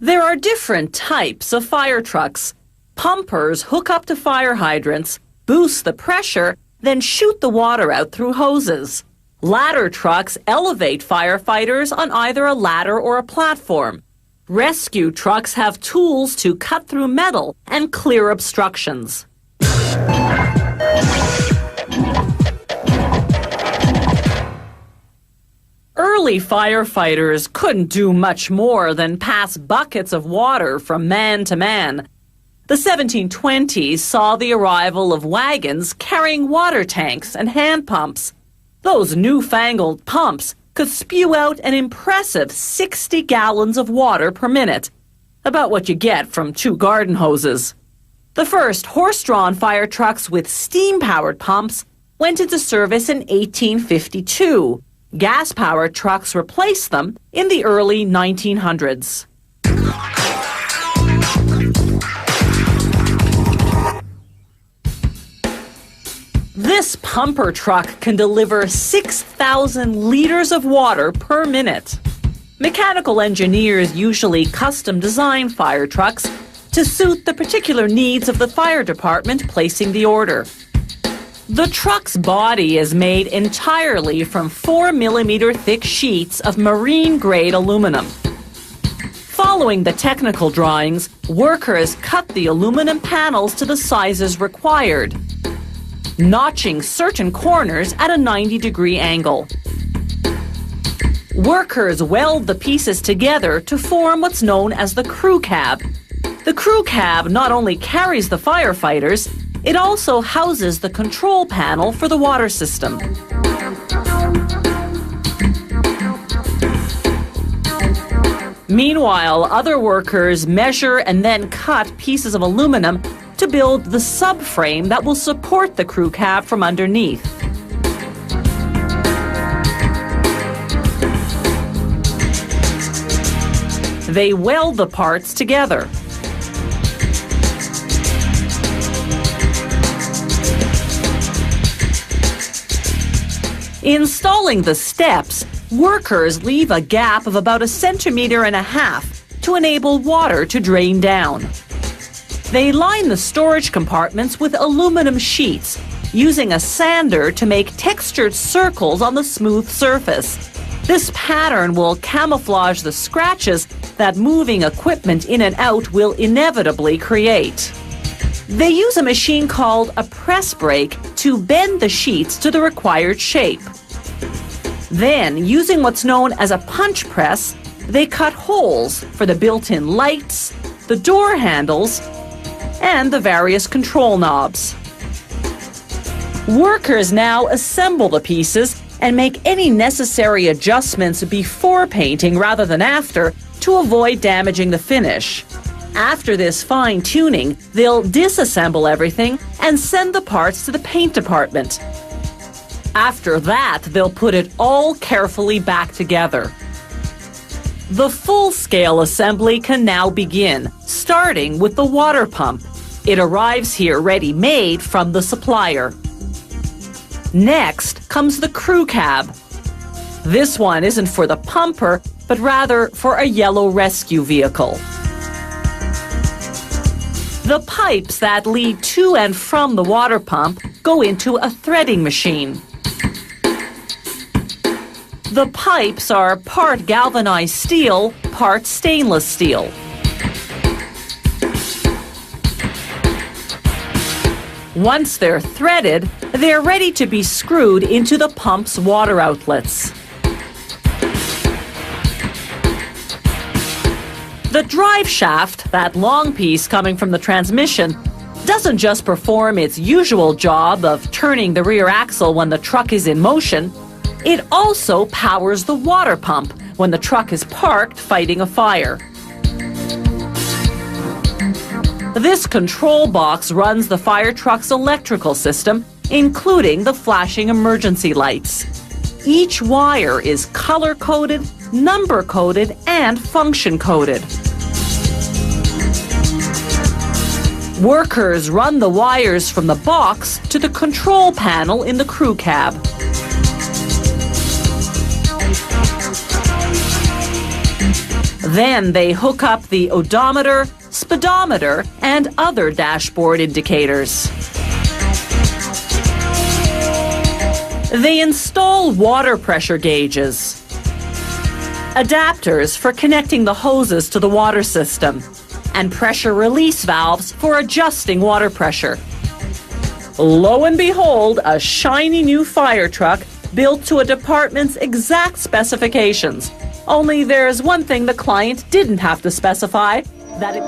There are different types of fire trucks. Pumpers hook up to fire hydrants, boost the pressure, then shoot the water out through hoses. Ladder trucks elevate firefighters on either a ladder or a platform. Rescue trucks have tools to cut through metal and clear obstructions. Early firefighters couldn't do much more than pass buckets of water from man to man. The 1720s saw the arrival of wagons carrying water tanks and hand pumps. Those newfangled pumps could spew out an impressive 60 gallons of water per minute, about what you get from 2 garden hoses. The first horse-drawn fire trucks with steam-powered pumps went into service in 1852. Gas-powered trucks replaced them in the early 1900s. This pumper truck can deliver 6,000 liters of water per minute. Mechanical engineers usually custom design fire trucks to suit the particular needs of the fire department placing the order. The truck's body is made entirely from 4-millimeter thick sheets of marine-grade aluminum. Following the technical drawings, workers cut the aluminum panels to the sizes required, notching certain corners at a 90-degree angle. Workers weld the pieces together to form what's known as the crew cab. The crew cab not only carries the firefighters, it also houses the control panel for the water system. Meanwhile, other workers measure and then cut pieces of aluminum to build the subframe that will support the crew cab from underneath. They weld the parts together. Installing the steps, workers leave a gap of about 1.5 centimeters to enable water to drain down. They line the storage compartments with aluminum sheets, using a sander to make textured circles on the smooth surface. This pattern will camouflage the scratches that moving equipment in and out will inevitably create. They use a machine called a press brake to bend the sheets to the required shape. Then, using what's known as a punch press, they cut holes for the built-in lights, the door handles, and the various control knobs. Workers now assemble the pieces and make any necessary adjustments before painting rather than after to avoid damaging the finish. After this fine-tuning, they'll disassemble everything and send the parts to the paint department. After that, they'll put it all carefully back together. The full-scale assembly can now begin, starting with the water pump. It arrives here ready-made from the supplier. Next comes the crew cab. This one isn't for the pumper, but rather for a yellow rescue vehicle. The pipes that lead to and from the water pump go into a threading machine. The pipes are part galvanized steel, part stainless steel. Once they're threaded, they're ready to be screwed into the pump's water outlets. The drive shaft, that long piece coming from the transmission, doesn't just perform its usual job of turning the rear axle when the truck is in motion, it also powers the water pump when the truck is parked fighting a fire. This control box runs the fire truck's electrical system, including the flashing emergency lights. Each wire is color-coded, number-coded, and function-coded. Workers run the wires from the box to the control panel in the crew cab. Then they hook up the odometer, speedometer, and other dashboard indicators. They install water pressure gauges, adapters for connecting the hoses to the water system, and pressure release valves for adjusting water pressure. Lo and behold, a shiny new fire truck built to a department's exact specifications. Only there's one thing the client didn't have to specify, that it